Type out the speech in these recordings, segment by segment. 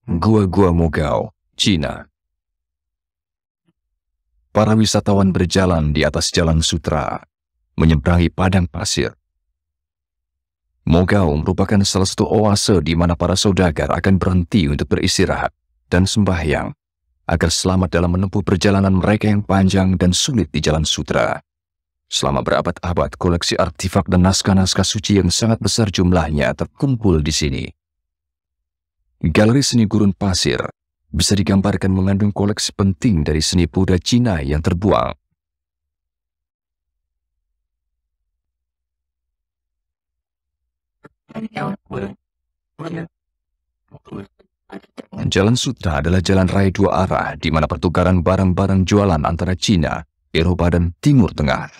Gua-gua Mogao, Cina. Para wisatawan berjalan di atas jalan sutra, menyeberangi padang pasir. Mogao merupakan salah satu oase di mana para saudagar akan berhenti untuk beristirahat dan sembahyang, agar selamat dalam menempuh perjalanan mereka yang panjang dan sulit di jalan sutra. Selama berabad-abad, koleksi artefak dan naskah-naskah suci yang sangat besar jumlahnya terkumpul di sini. Galeri seni gurun pasir bisa digambarkan mengandung koleksi penting dari seni Buddha Cina yang terbuang. Jalan Sutra adalah jalan raya dua arah di mana pertukaran barang-barang jualan antara Cina, Eropa, dan Timur Tengah.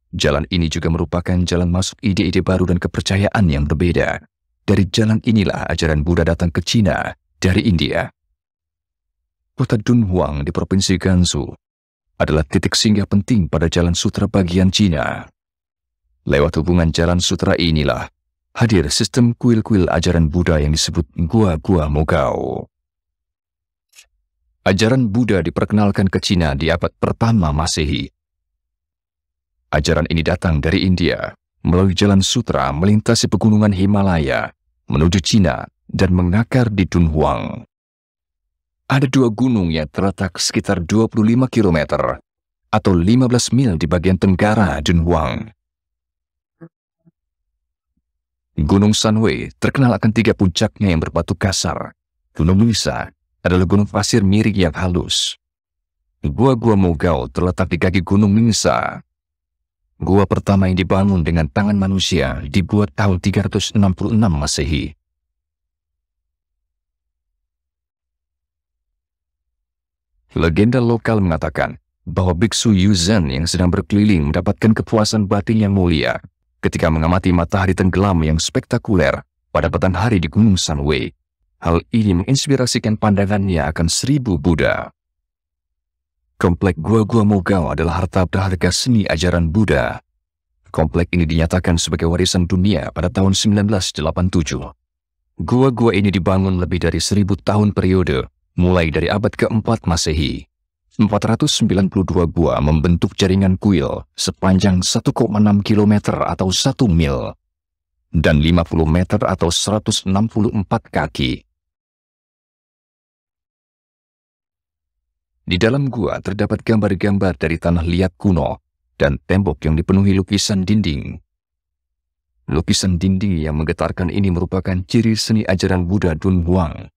Jalan ini juga merupakan jalan masuk ide-ide baru dan kepercayaan yang berbeda. Dari jalan inilah ajaran Buddha datang ke Cina dari India. Kota Dunhuang di Provinsi Gansu adalah titik singgah penting pada Jalan Sutra bagian Cina. Lewat hubungan Jalan Sutra inilah hadir sistem kuil-kuil ajaran Buddha yang disebut Gua-gua Mogao. Ajaran Buddha diperkenalkan ke Cina di abad pertama Masehi. Ajaran ini datang dari India, melalui Jalan Sutra melintasi pegunungan Himalaya, menuju Cina, dan mengakar di Dunhuang. Ada dua gunung yang terletak sekitar 25 km, atau 15 mil di bagian tenggara Dunhuang. Gunung Sanwei terkenal akan tiga puncaknya yang berbatu kasar. Gunung Lisa adalah gunung pasir miring yang halus. Gua-gua Mogao terletak di kaki Gunung Ningxia. Gua pertama yang dibangun dengan tangan manusia dibuat tahun 366 Masehi. Legenda lokal mengatakan bahwa biksu Yuzhen yang sedang berkeliling mendapatkan kepuasan batin yang mulia ketika mengamati matahari tenggelam yang spektakuler pada petang hari di Gunung Sanwei. Hal ini menginspirasikan pandangannya akan 1000 Buddha. Komplek Gua-gua Mogao adalah harta berharga seni ajaran Buddha. Komplek ini dinyatakan sebagai warisan dunia pada tahun 1987. Gua-gua ini dibangun lebih dari 1000 tahun periode, mulai dari abad keempat Masehi. 492 gua membentuk jaringan kuil sepanjang 1,6 km atau 1 mil, dan 50 meter atau 164 kaki. Di dalam gua terdapat gambar-gambar dari tanah liat kuno dan tembok yang dipenuhi lukisan dinding. Lukisan dinding yang menggetarkan ini merupakan ciri seni ajaran Buddha Dunhuang.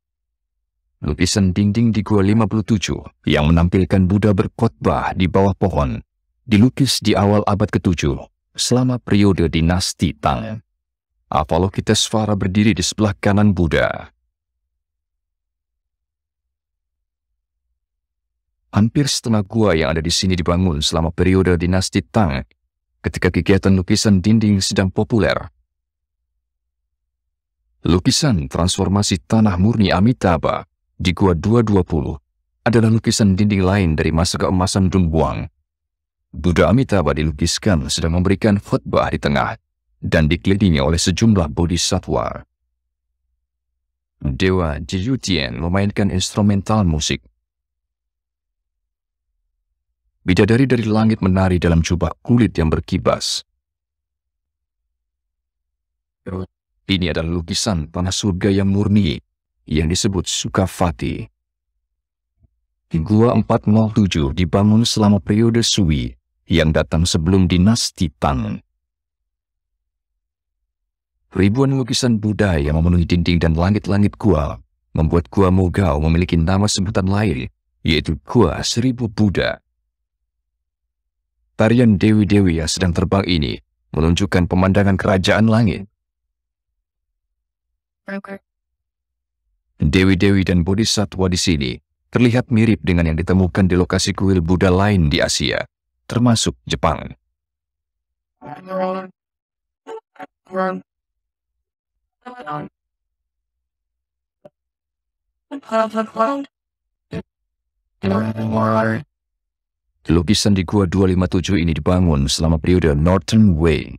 Lukisan dinding di Gua 57 yang menampilkan Buddha berkhotbah di bawah pohon dilukis di awal abad ke-7 selama periode dinasti Tang. Avalokitesvara berdiri di sebelah kanan Buddha. Hampir setengah gua yang ada di sini dibangun selama periode dinasti Tang, ketika kegiatan lukisan dinding sedang populer. Lukisan transformasi tanah murni Amitabha di Gua 220 adalah lukisan dinding lain dari masa keemasan Dunhuang. Buddha Amitabha dilukiskan sedang memberikan khotbah di tengah dan dikelilingi oleh sejumlah bodhisattva. Dewa Jiyutian memainkan instrumental musik. Bidadari dari langit menari dalam jubah kulit yang berkibas. Ini adalah lukisan tanah surga yang murni yang disebut Sukhavati. Gua 407 dibangun selama periode Sui yang datang sebelum dinasti Tang. Ribuan lukisan Buddha yang memenuhi dinding dan langit-langit gua membuat Gua Mogao memiliki nama sebutan lain, yaitu Gua 1000 Buddha. Tarian dewi-dewi yang sedang terbang ini menunjukkan pemandangan kerajaan langit. Dewi-dewi dan bodhisattva di sini terlihat mirip dengan yang ditemukan di lokasi kuil Buddha lain di Asia, termasuk Jepang. Lukisan di Gua 257 ini dibangun selama periode Northern Wei.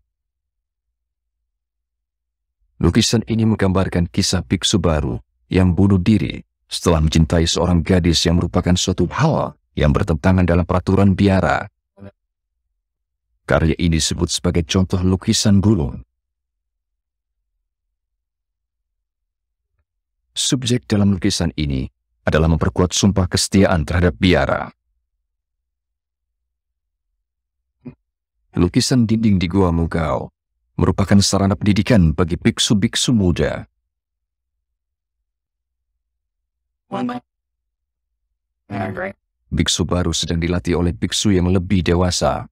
Lukisan ini menggambarkan kisah biksu baru yang bunuh diri setelah mencintai seorang gadis yang merupakan suatu hal yang bertentangan dalam peraturan biara. Karya ini disebut sebagai contoh lukisan bulung. Subjek dalam lukisan ini adalah memperkuat sumpah kesetiaan terhadap biara. Lukisan dinding di Gua Mugao merupakan sarana pendidikan bagi biksu-biksu muda. Biksu baru sedang dilatih oleh biksu yang lebih dewasa.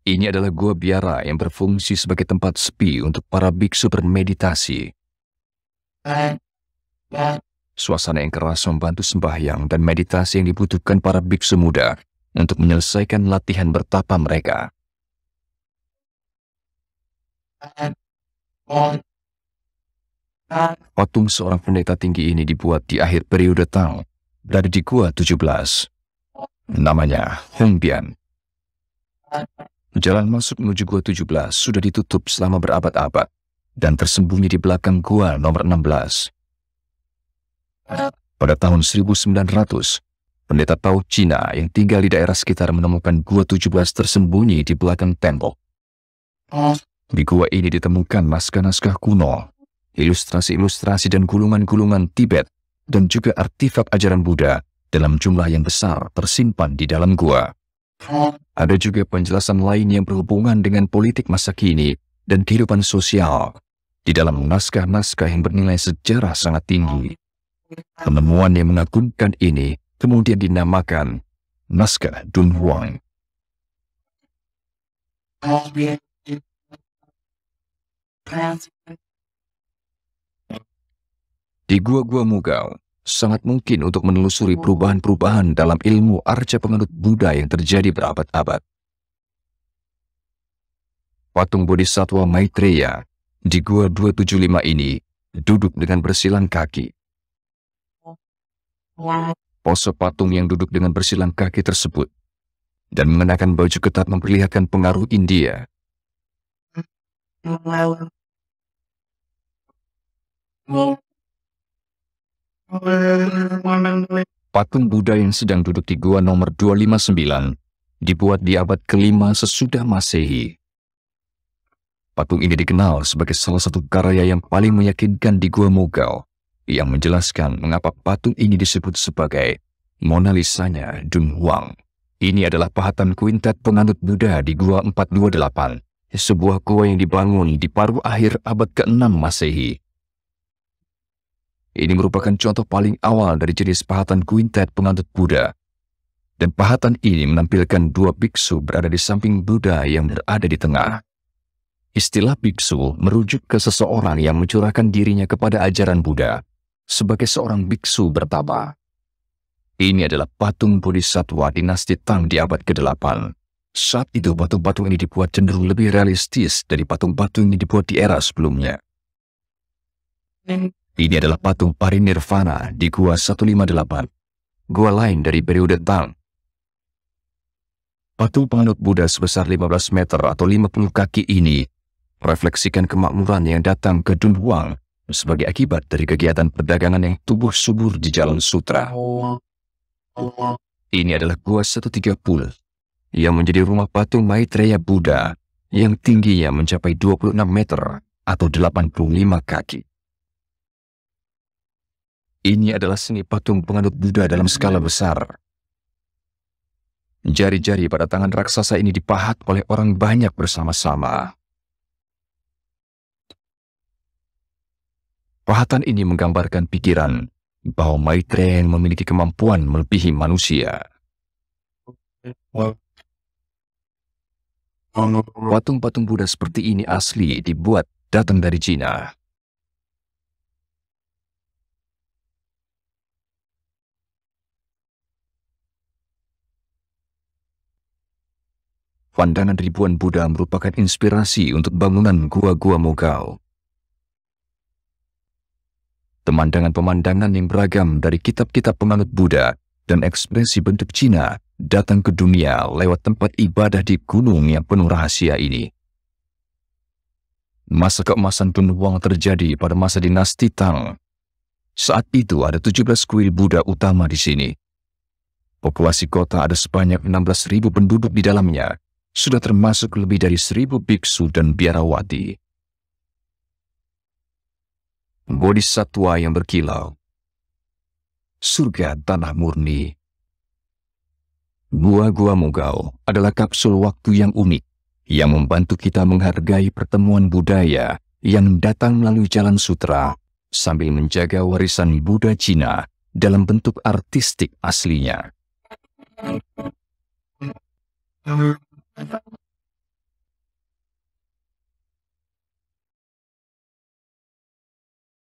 Ini adalah gua biara yang berfungsi sebagai tempat sepi untuk para biksu bermeditasi. Suasana yang keras membantu sembahyang dan meditasi yang dibutuhkan para biksu muda untuk menyelesaikan latihan bertapa mereka. Patung seorang pendeta tinggi ini dibuat di akhir periode Tang, berada di Gua 17. Namanya Hongbian. Jalan masuk menuju Gua 17 sudah ditutup selama berabad-abad dan tersembunyi di belakang Gua nomor 16. Pada tahun 1900, pendeta Tao Cina yang tinggal di daerah sekitar menemukan Gua 17 tersembunyi di belakang tembok. Di gua ini ditemukan naskah-naskah kuno, ilustrasi-ilustrasi dan gulungan-gulungan Tibet, dan juga artefak ajaran Buddha dalam jumlah yang besar tersimpan di dalam gua. Ada juga penjelasan lain yang berhubungan dengan politik masa kini dan kehidupan sosial di dalam naskah-naskah yang bernilai sejarah sangat tinggi. Penemuan yang mengagumkan ini kemudian dinamakan naskah Dunhuang. Di Gua-Gua Mugao, sangat mungkin untuk menelusuri perubahan-perubahan dalam ilmu arca penganut Buddha yang terjadi berabad-abad. Patung Bodhisattva Maitreya di Gua 275 ini duduk dengan bersilang kaki. Pose patung yang duduk dengan bersilang kaki tersebut dan mengenakan baju ketat memperlihatkan pengaruh India. Patung Buddha yang sedang duduk di Gua nomor 259 dibuat di abad ke-5 sesudah Masehi. Patung ini dikenal sebagai salah satu karya yang paling meyakinkan di Gua Mugao, yang menjelaskan mengapa patung ini disebut sebagai Mona Lisanya Dunhuang. Ini adalah pahatan kuintet penganut Buddha di Gua 428, sebuah gua yang dibangun di paruh akhir abad ke-6 Masehi. Ini merupakan contoh paling awal dari jenis pahatan kuintet penganut Buddha. Dan pahatan ini menampilkan dua biksu berada di samping Buddha yang berada di tengah. Istilah biksu merujuk ke seseorang yang mencurahkan dirinya kepada ajaran Buddha sebagai seorang biksu bertapa. Ini adalah patung Bodhisattva dinasti Tang di abad ke-8. Saat itu patung-patung ini dibuat cenderung lebih realistis dari patung-patung yang dibuat di era sebelumnya. Ini adalah patung Parinirvana di Gua 158, gua lain dari periode Tang. Patung penganut Buddha sebesar 15 meter atau 50 kaki ini refleksikan kemakmuran yang datang ke Dunhuang sebagai akibat dari kegiatan perdagangan yang tumbuh subur di Jalan Sutra. Ini adalah Gua 130 yang menjadi rumah patung Maitreya Buddha yang tingginya mencapai 26 meter atau 85 kaki. Ini adalah seni patung penganut Buddha dalam skala besar. Jari-jari pada tangan raksasa ini dipahat oleh orang banyak bersama-sama. Pahatan ini menggambarkan pikiran bahwa Maitreya yang memiliki kemampuan melebihi manusia. Patung-patung Buddha seperti ini asli dibuat datang dari Cina. Pandangan ribuan Buddha merupakan inspirasi untuk bangunan Gua-Gua Mugao. Pemandangan-pemandangan yang beragam dari kitab-kitab penganut Buddha dan ekspresi bentuk Cina datang ke dunia lewat tempat ibadah di gunung yang penuh rahasia ini. Masa keemasan Dunhuang terjadi pada masa dinasti Tang. Saat itu ada 17 kuil Buddha utama di sini. Populasi kota ada sebanyak 16.000 penduduk di dalamnya, sudah termasuk lebih dari 1.000 biksu dan biarawati. Bodhisatwa yang berkilau. Surga tanah murni. Gua-gua Mogao adalah kapsul waktu yang unik yang membantu kita menghargai pertemuan budaya yang datang melalui jalan sutra sambil menjaga warisan Buddha Cina dalam bentuk artistik aslinya.